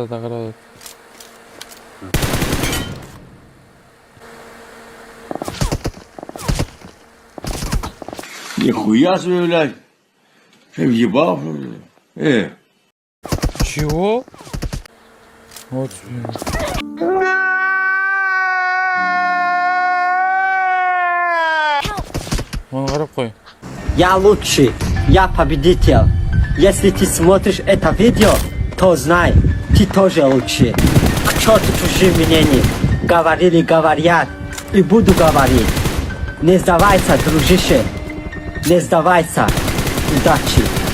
Загорает. Нихуя себе, блядь. Ты въебал, что ли? Чего? Вот. Он какой? Я лучший, я победитель. Если ты смотришь это видео, то знай, ты тоже лучший. К черту чужие мнения. Говорили, говорят, и буду говорить. Не сдавайся, дружище. Не сдавайся. Удачи.